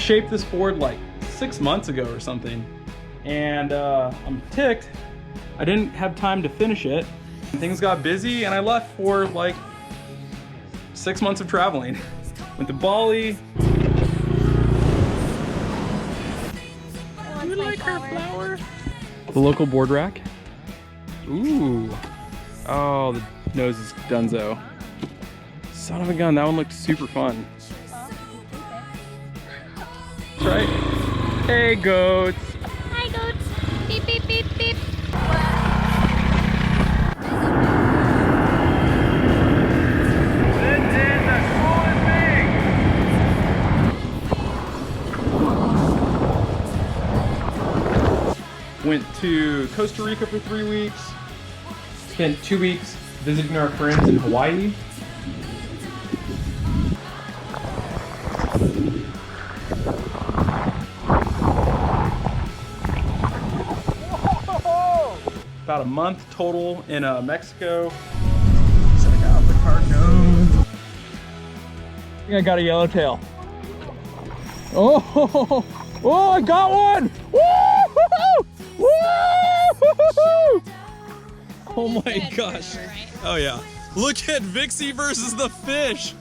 shaped this board like 6 months ago or something, and I'm ticked. I didn't have time to finish it. Things got busy and I left for like 6 months of traveling. Went to Bali. You like her flower? The local board rack. Ooh. Oh, the nose is donezo. Son of a gun, that one looked super fun. That's right. Hey, goats. Hi, goats. Beep, beep, beep, beep. This is the coolest thing. Went to Costa Rica for 3 weeks. Spent 2 weeks visiting our friends in Hawaii. About a month total in Mexico. Check out the cargoes. I think I got a yellowtail. Oh, oh, I got one! Woo-hoo-hoo! Woo-hoo-hoo! Oh my gosh. Oh yeah. Look at Vixie versus the fish.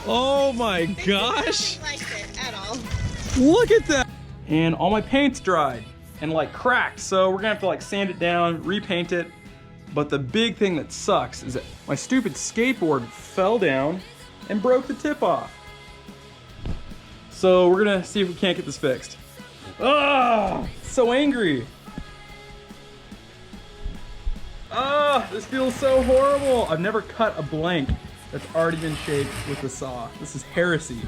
Oh my gosh. I didn't like it at all. Look at that. And all my paint's dried and like cracked. So we're gonna have to like sand it down, repaint it. But the big thing that sucks is that my stupid skateboard fell down and broke the tip off. So we're gonna see if we can't get this fixed. Ah, so angry. Ah, this feels so horrible. I've never cut a blank that's already been shaped with the saw. This is heresy.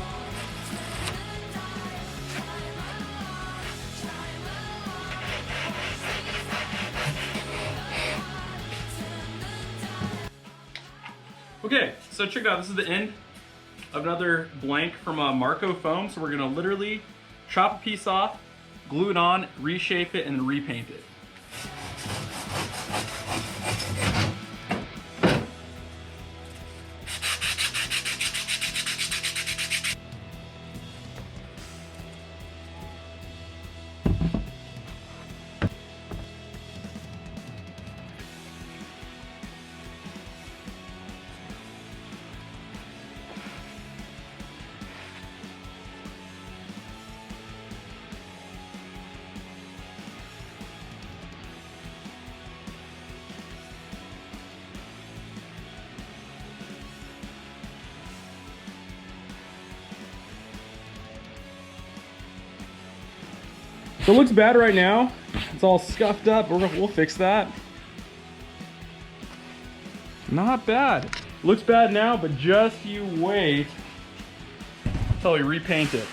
Okay, so check it out. This is the end of another blank from Marco foam. So we're gonna literally chop a piece off, glue it on, reshape it, and then repaint it. So it looks bad right now. It's all scuffed up, but we'll fix that. Not bad. Looks bad now, but just you wait until we repaint it.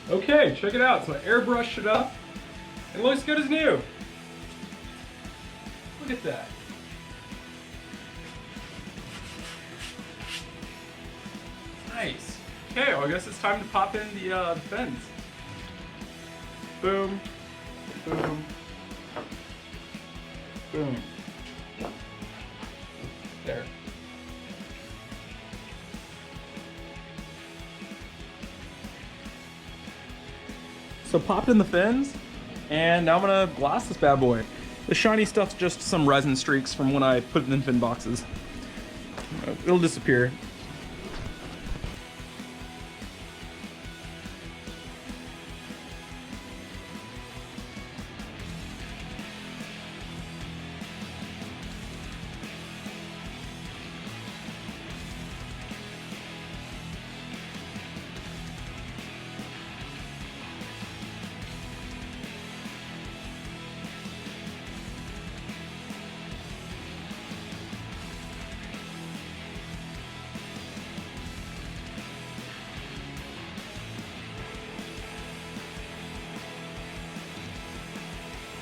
Okay, check it out. So I airbrushed it up. It looks good as new. Look at that. Nice. Okay, well I guess it's time to pop in the fins. Boom. Boom. Boom. There. So popped in the fins, and now I'm gonna glass this bad boy. The shiny stuff's just some resin streaks from when I put it in fin boxes. It'll disappear.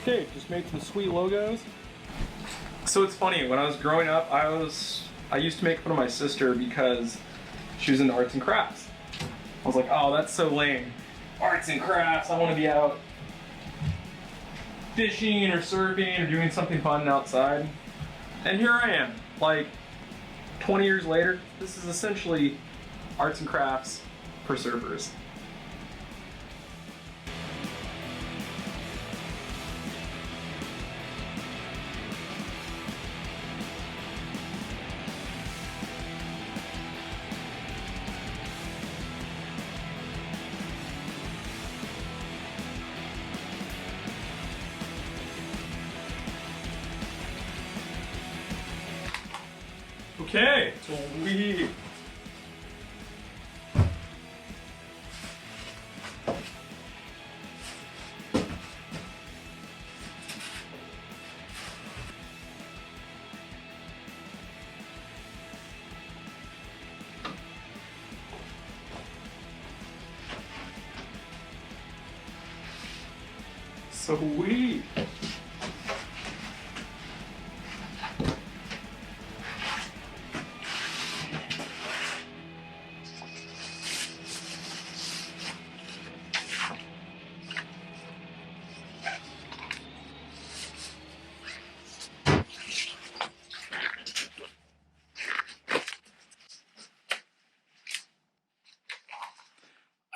Okay, just made some sweet logos. So it's funny, when I was growing up, I used to make fun of my sister because she was into arts and crafts. I was like, oh, that's so lame. Arts and crafts, I want to be out fishing or surfing or doing something fun outside. And here I am, like 20 years later. This is essentially arts and crafts for surfers. Okay, sweet. Sweet.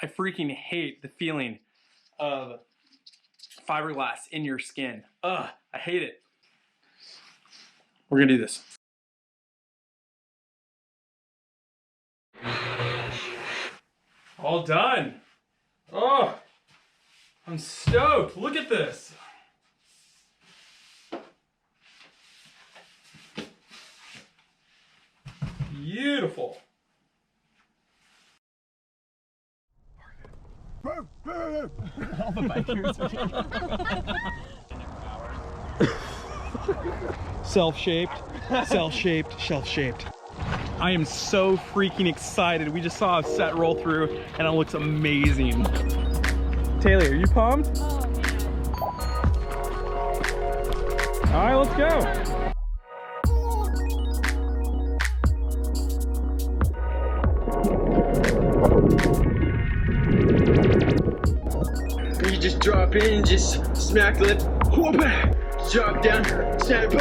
I freaking hate the feeling of fiberglass in your skin. Ugh, I hate it. We're gonna do this. All done. Oh, I'm stoked. Look at this. Beautiful. All the bikers are self-shaped, self-shaped, shelf-shaped. I am so freaking excited. We just saw a set roll through and it looks amazing. Taylor, are you pumped? Oh, yeah. All right, let's go. You just drop in, just smack the lip, whoop, drop down, snap,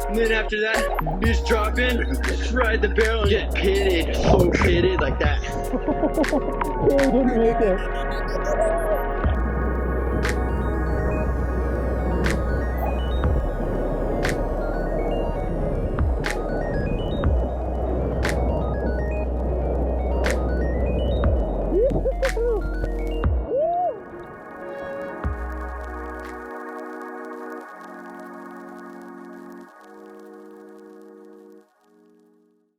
and then after that, you just drop in, just ride the barrel and get pitted, so pitted like that.